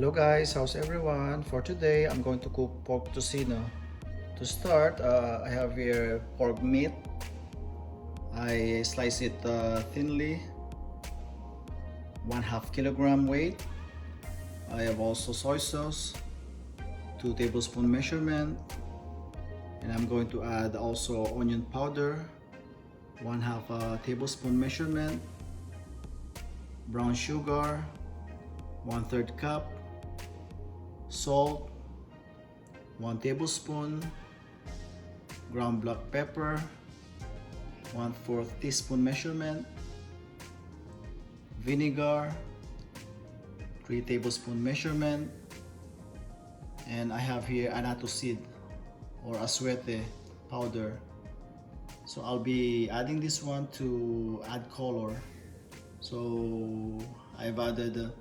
Hello guys, how's everyone? For today, I'm going to cook pork tocino. To start, I have here pork meat. I slice it thinly, 1/2 kilogram weight. I have also soy sauce, 2 tablespoon measurement, and I'm going to add also onion powder, 1/2 tablespoon measurement, brown sugar, 1/3 cup, salt, 1 tablespoon, ground black pepper, 1/4 teaspoon measurement, vinegar, 3 tablespoon measurement, and I have here annatto seed or aswete powder. So I'll be adding this one to add color. So I've added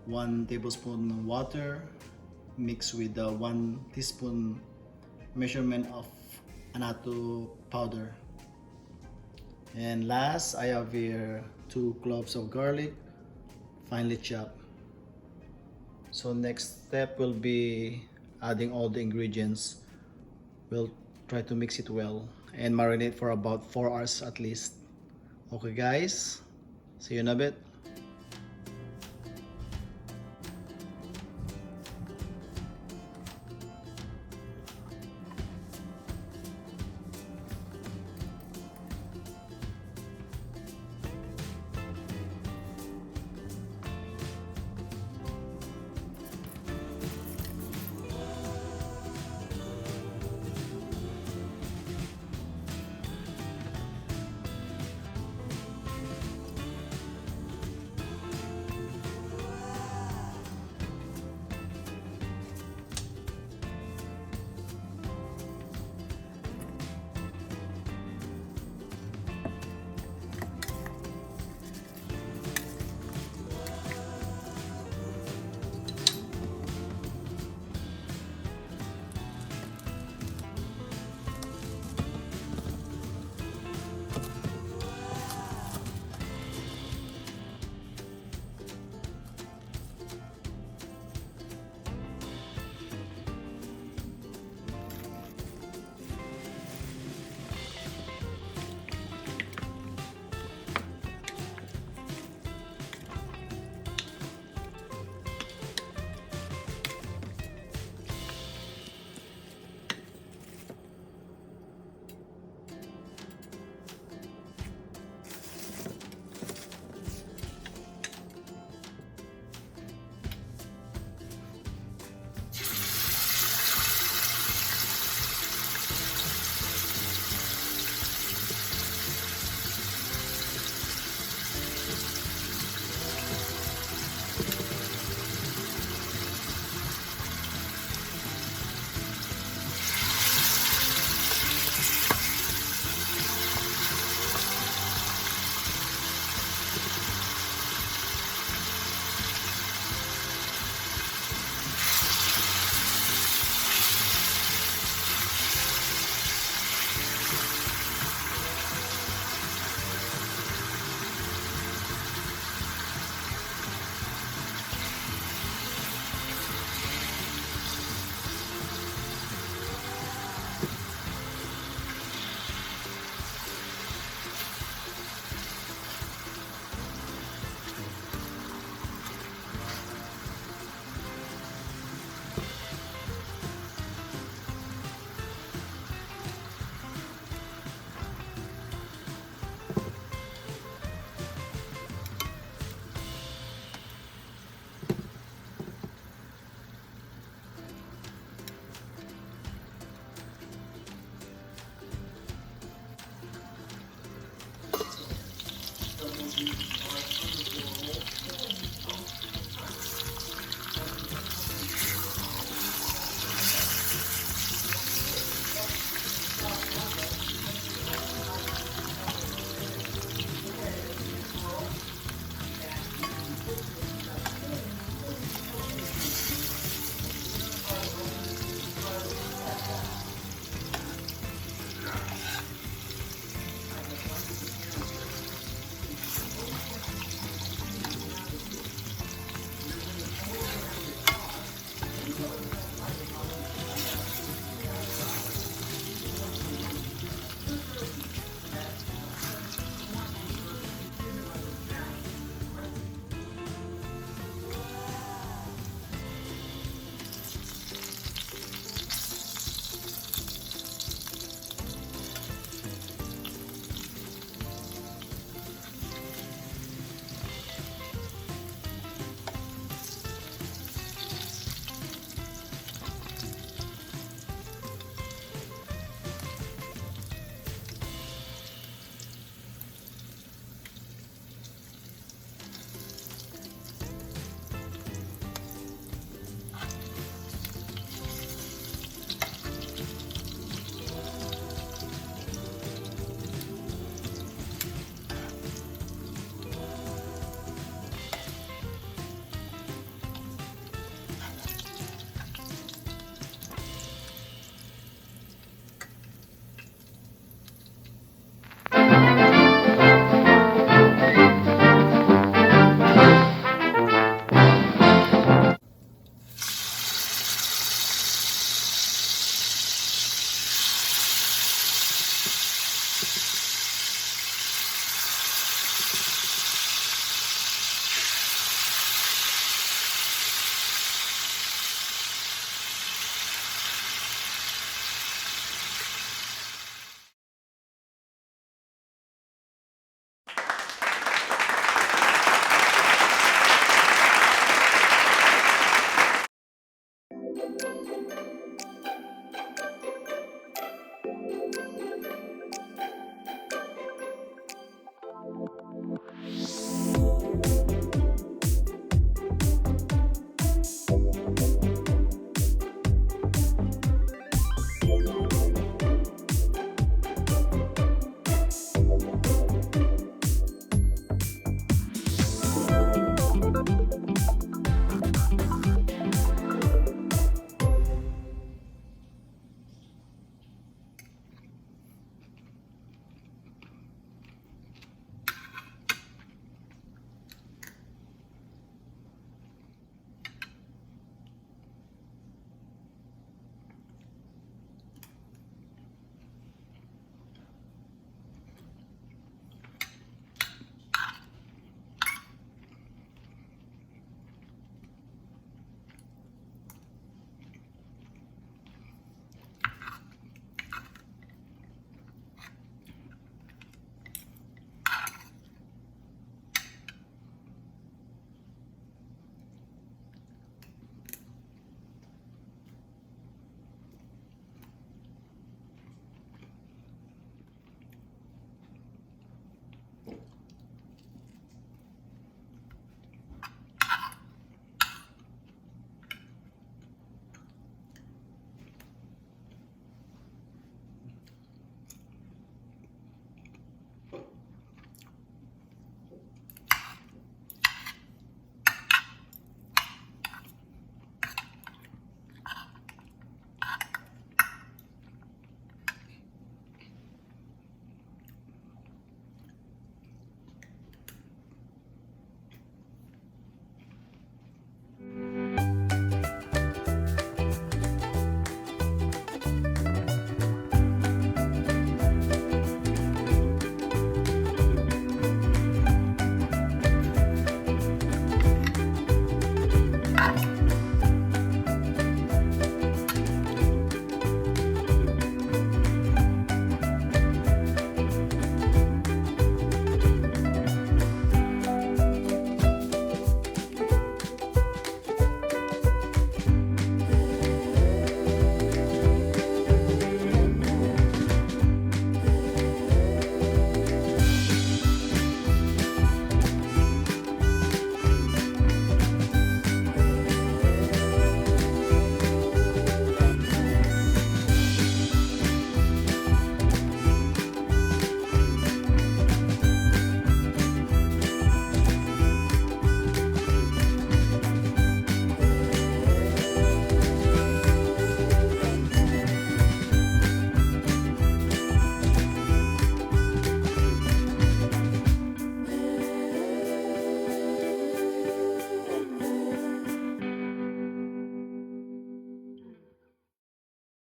1 tablespoon water mixed with 1 teaspoon measurement of annatto powder. And last, I have here 2 cloves of garlic, finely chopped. So next step will be adding all the ingredients. We'll try to mix it well and marinate for about 4 hours at least. Okay guys, see you in a bit.